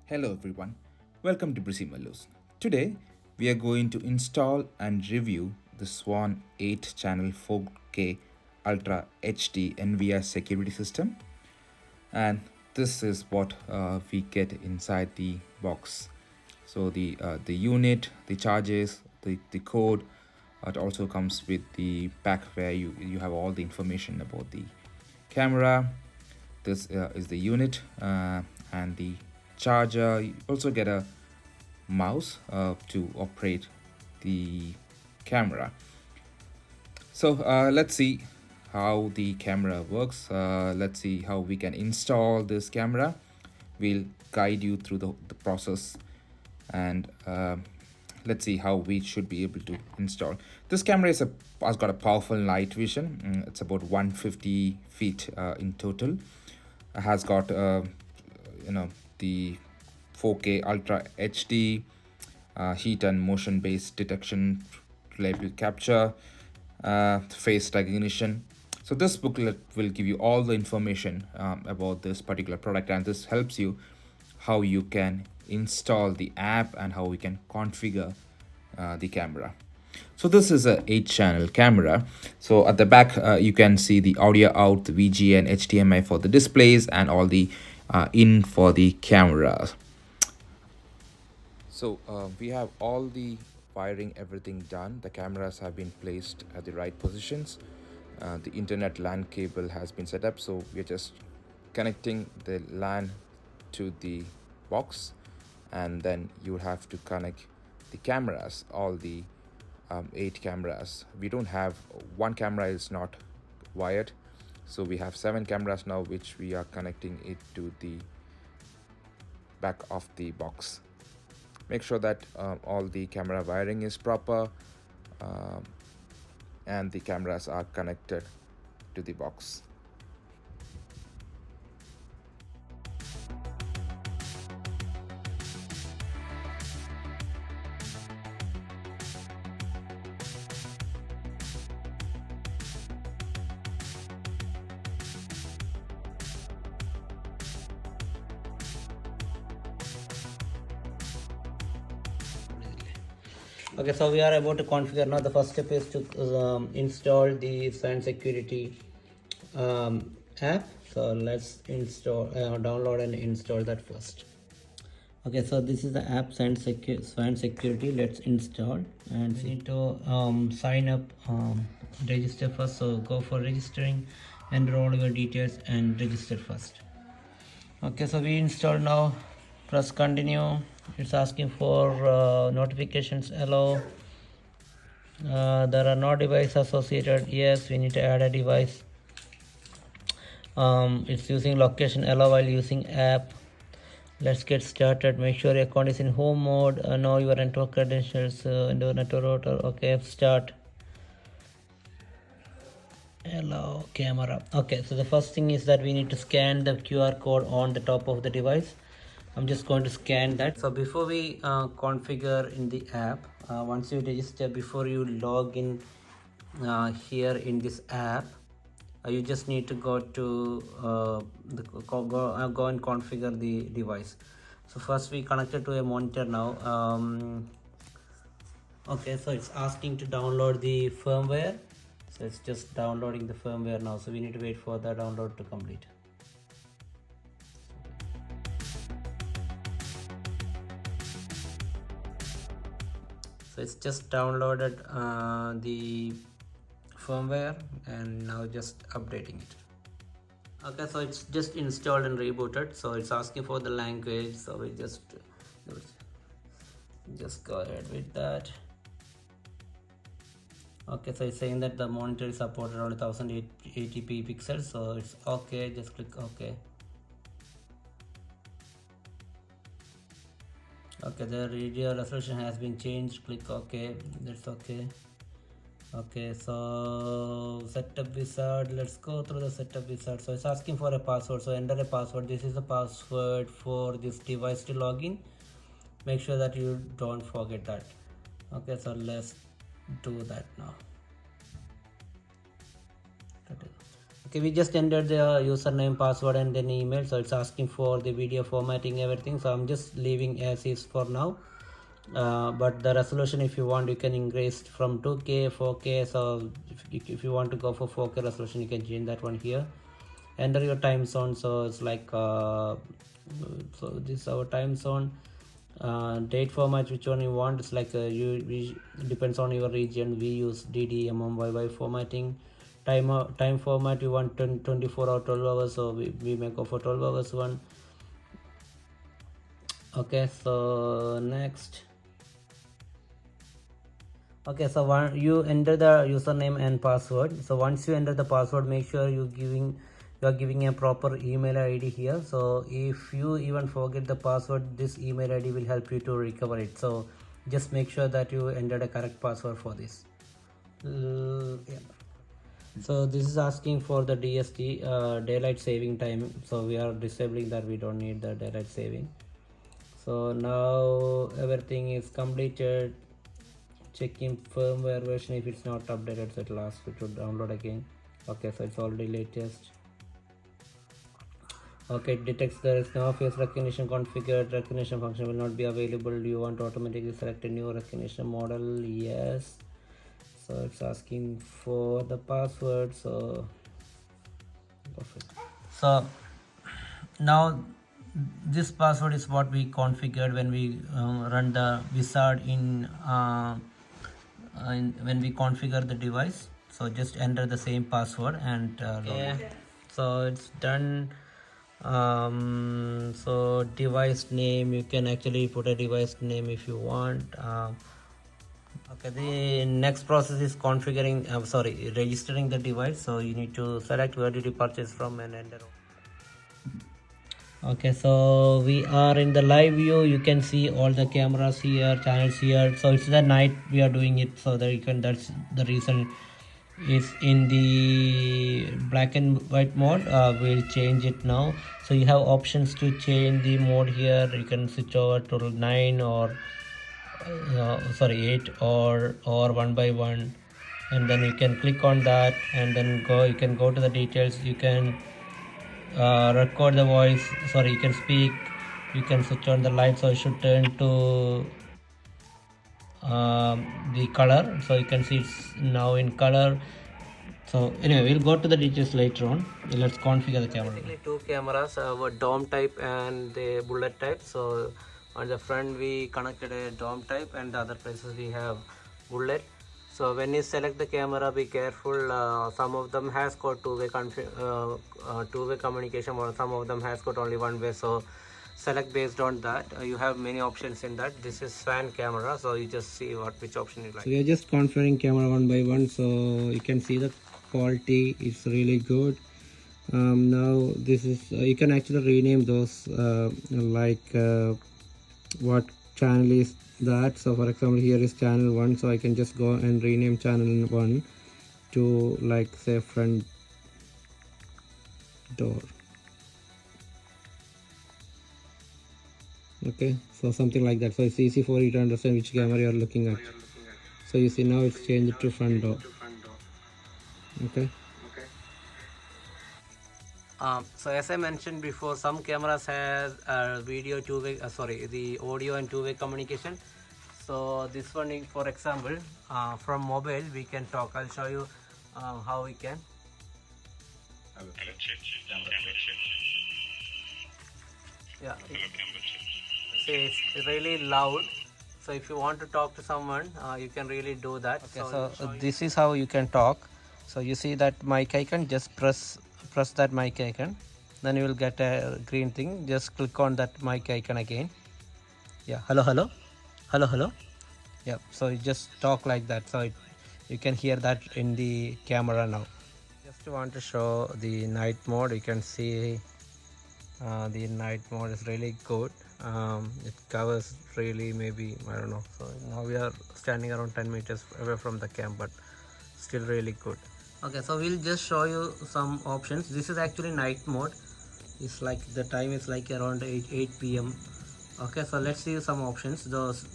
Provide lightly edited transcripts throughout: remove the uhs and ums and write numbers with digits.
Hello everyone, welcome to Brissy Malus. Today we are going to install and review the Swann 8 channel 4K Ultra HD NVR Security System, and this is what we get inside the box. So the unit, the charges, the code. It also comes with the pack where you have all the information about the camera. This is the unit and the charger. You also get a mouse to operate the camera. So let's see how the camera works. Let's see how we can install this camera. We'll guide you through the process, and let's see how we should be able to install. This camera has got a powerful night vision. It's about 150 feet in total. It has got the 4K Ultra HD heat and motion based detection, reliable capture, face recognition. So this booklet will give you all the information about this particular product, and this helps you how you can install the app and how we can configure the camera. So this is a 8-channel camera. So at the back you can see the audio out, the VGA and HDMI for the displays, and all the in for the camera. So we have all the wiring, everything done. The cameras have been placed at the right positions. The internet LAN cable has been set up, so we're just connecting the LAN to the box, and then you have to connect the cameras, all the 8 cameras. We don't have one camera is not wired, so we have 7 cameras now, which we are connecting it to the back of the box. Make sure that all the camera wiring is proper and the cameras are connected to the box. Okay, so we are about to configure now. The first step is to install the Swann Security app. So let's download and install that first. Okay, so this is the app Swann Security. Let's install, and we need to sign up, register first. So go for registering, enroll your details and register first. Okay, so we install now. Press continue. It's asking for notifications, allow. There are no device associated. Yes, we need to add a device. It's using location, allow while using app. Let's get started. Make sure your account is in home mode. Know your network credentials, into network router. Okay, start. Hello camera. Okay, so the first thing is that we need to scan the QR code on the top of the device. I'm just going to scan that. So before we configure in the app, once you register, before you log in here in this app, you just need to go to go and configure the device. So first we connected to a monitor now. Okay, so it's asking to download the firmware. So it's just downloading the firmware now. So we need to wait for the download to complete. So it's just downloaded the firmware and now just updating it. Okay, so it's just installed and rebooted. So it's asking for the language, so we just go ahead with that. Okay, so it's saying that the monitor is supported on 1080p pixels, so it's okay. Just click OK. Okay, the video resolution has been changed. Click OK. That's okay. Okay, so setup wizard. Let's go through the setup wizard. So it's asking for a password, so enter a password. This is the password for this device to log in. Make sure that you don't forget that. Okay, so let's do that now. Okay, we just entered the username, password, and then email. So it's asking for the video formatting, everything. So I'm just leaving as is for now. But the resolution, if you want, you can increase from 2K 4K. So if you want to go for 4K resolution, you can change that one here. Enter your time zone. So it's like so this is our time zone. Date format, which one you want. It's like depends on your region. We use DD YY formatting. Time format, you want 24 or 12 hours, so we may go for 12 hours one. Okay, so next. Okay, so you enter the username and password. So once you enter the password, make sure you are giving a proper email ID here. So if you even forget the password, this email ID will help you to recover it. So just make sure that you entered a correct password for this. Yeah. So this is asking for the DST, daylight saving time. So we are disabling that, we don't need the daylight saving. So now everything is completed. Checking firmware version. If it's not updated, so it will ask you to download again. Okay, so it's already latest. Okay, it detects there is no face recognition configured. Recognition function will not be available. Do you want to automatically select a new recognition model? Yes. So it's asking for the password. So perfect. So now this password is what we configured when we run the wizard when we configure the device. So just enter the same password and yeah. So it's done. So device name, you can actually put a device name if you want. Okay, the next process is configuring registering the device. So you need to select where did you purchase from and enter. Okay, so we are in the live view. You can see all the cameras here, channels here. So it's the night we are doing it, so that you can, that's the reason it's in the black and white mode. We'll change it now. So you have options to change the mode here. You can switch over to 9 or 8 or 1 by 1, and then you can click on that and then you can go to the details. You can record the voice, you can speak, you can switch on the light, so it should turn to the color, so you can see it's now in color. So anyway, we'll go to the details later on. Let's configure the camera. Basically two cameras, dome type and the bullet type. So on the front we connected a dome type, and the other places we have bullet. So when you select the camera, be careful. Some of them has got two-way communication, or some of them has got only one way. So select based on that. You have many options in that. This is Swann camera, so you just see which option you like. So we are just configuring camera one by one. So you can see the quality is really good. Now this is you can actually rename those what channel is that. So for example, here is channel 1, so I can just go and rename channel 1 to like say front door. Okay, so something like that. So it's easy for you to understand which camera you are looking at. So you see now it's changed to front door. Okay. So as I mentioned before, some cameras has video two-way, the audio and two-way communication. So this one, for example, from mobile we can talk. I'll show you how we can. Yeah, see, it's really loud. So if you want to talk to someone, you can really do that. Okay, so this is how you can talk. So you see that mic icon, just press that mic icon, then you will get a green thing. Just click on that mic icon again. Yeah, hello. Yeah, so you just talk like that. So you can hear that in the camera now. Just want to show the night mode. You can see the night mode is really good. It covers really, maybe, I don't know. So now we are standing around 10 meters away from the camp, but still really good. Okay, so we'll just show you some options. This is actually night mode. It's like the time is like around 8 p.m. Okay, so let's see some options.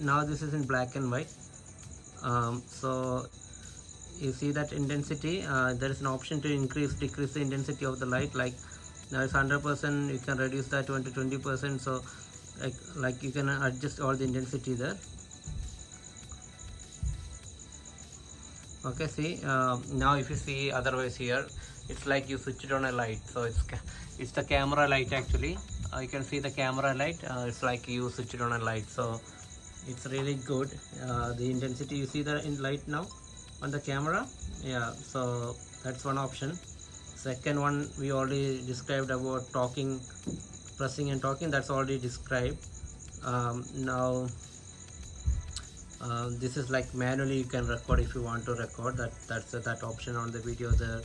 Now this is in black and white. So you see that intensity, there is an option to increase decrease the intensity of the light. Like now it's 100%, you can reduce that to 20%. So like you can adjust all the intensity there. Okay, see, now if you see otherwise here, it's like you switched on a light. So it's the camera light actually. You can see the camera light. It's like you switched on a light. So it's really good. The intensity, you see the in light now on the camera. Yeah, so that's one option. Second one we already described about talking, pressing and talking. That's already described. Now this is like manually you can record if you want to record. That's that option on the video there.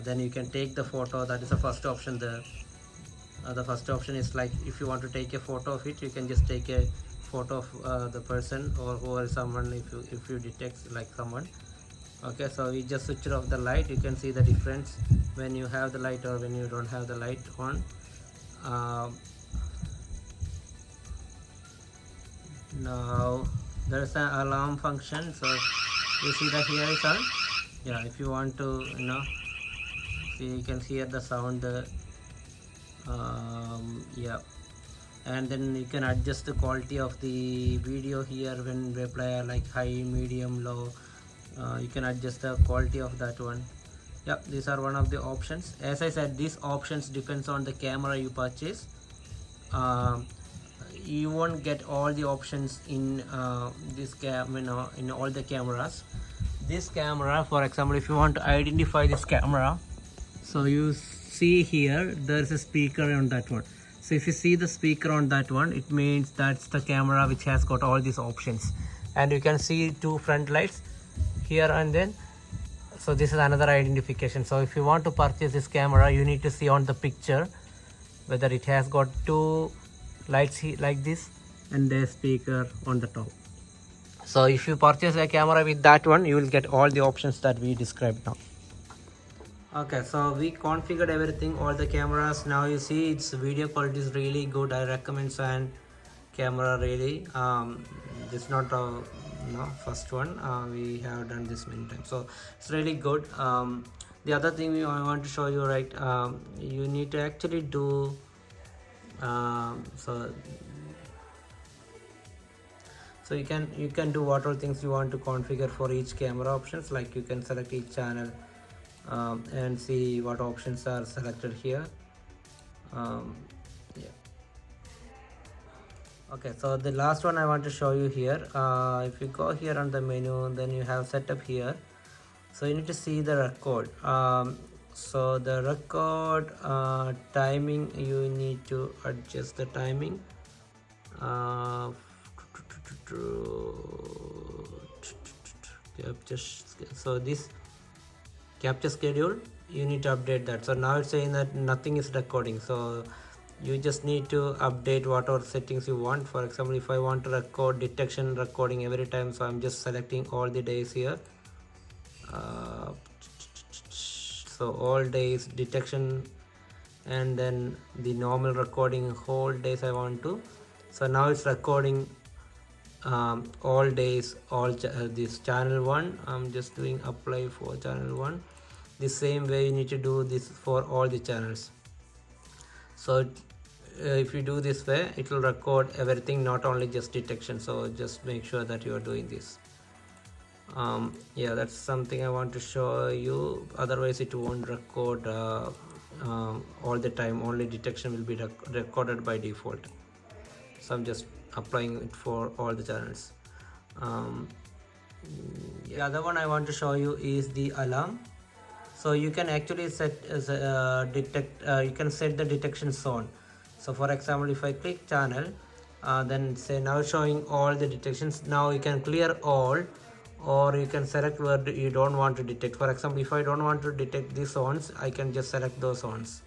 Then you can take the photo. That is the first option there. The first option is like if you want to take a photo of it, you can just take a photo of the person or someone if you detect like someone. Okay, so we just switch off the light. You can see the difference when you have the light or when you don't have the light on. Now there's an alarm function. So you see that here is on. Yeah, if you want to, see, you can hear the sound. Yeah, and then you can adjust the quality of the video here when we play like high, medium, low. You can adjust the quality of that one. Yeah, these are one of the options. As I said, these options depends on the camera you purchase. You won't get all the options in this in all the cameras. This camera, for example, if you want to identify this camera, so you see here there's a speaker on that one. So if you see the speaker on that one, it means that's the camera which has got all these options. And you can see two front lights here and then. So this is another identification. So if you want to purchase this camera, you need to see on the picture whether it has got two lights here like this and a speaker on the top. So if you purchase a camera with that one, you will get all the options that we described now. Okay, so we configured everything, all the cameras. Now you see its video quality is really good. I recommend Swann camera really. This is not first one. We have done this many times, so it's really good. The other thing I want to show you, right? You need to actually do so you can do what all things you want to configure for each camera options. Like you can select each channel and see what options are selected here. Yeah. Okay, so the last one I want to show you here. If you go here on the menu, then you have setup here. So you need to see the record. So the record timing, you need to adjust the timing. So this capture schedule, you need to update that. So now it's saying that nothing is recording, so you just need to update whatever settings you want. For example, if I want to record detection recording every time, so I'm just selecting all the days here. So all days detection, and then the normal recording whole days I want to. So now it's recording all days, all this channel 1. I'm just doing apply for channel 1. The same way you need to do this for all the channels. So if you do this way, it will record everything, not only just detection. So just make sure that you are doing this. Yeah, that's something I want to show you. Otherwise it won't record all the time. Only detection will be recorded by default. So I'm just applying it for all the channels. The other one I want to show you is the alarm. So you can actually set as you can set the detection zone. So for example, if I click channel, then say now showing all the detections. Now you can clear all, or you can select where you don't want to detect. For example, if I don't want to detect these zones, I can just select those zones.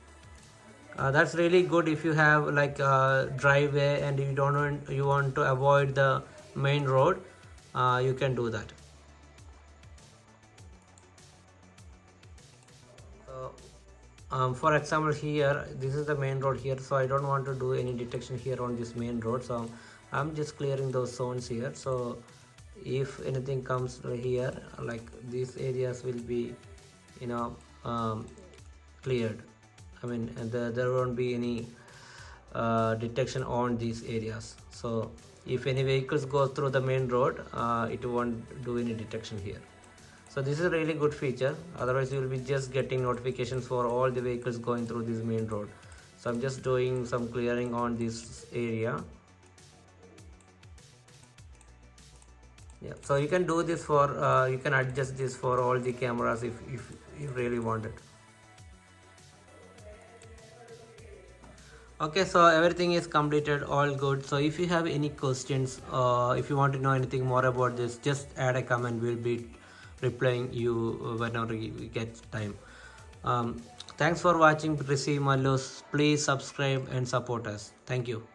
That's really good if you have like a driveway and you want to avoid the main road. You can do that. For example, here this is the main road here, so I don't want to do any detection here on this main road, so I'm just clearing those zones here. So if anything comes here, like these areas will be, you know, cleared. I mean, there won't be any detection on these areas. So if any vehicles go through the main road, it won't do any detection here. So this is a really good feature. Otherwise you will be just getting notifications for all the vehicles going through this main road. So I'm just doing some clearing on this area. Yeah, so you can do this for you can adjust this for all the cameras if you really want it. Okay, so everything is completed, all good. So if you have any questions, if you want to know anything more about this, just add a comment. We'll be replying you whenever we get time. Thanks for watching. Receive Malus. Please subscribe and support us. Thank you.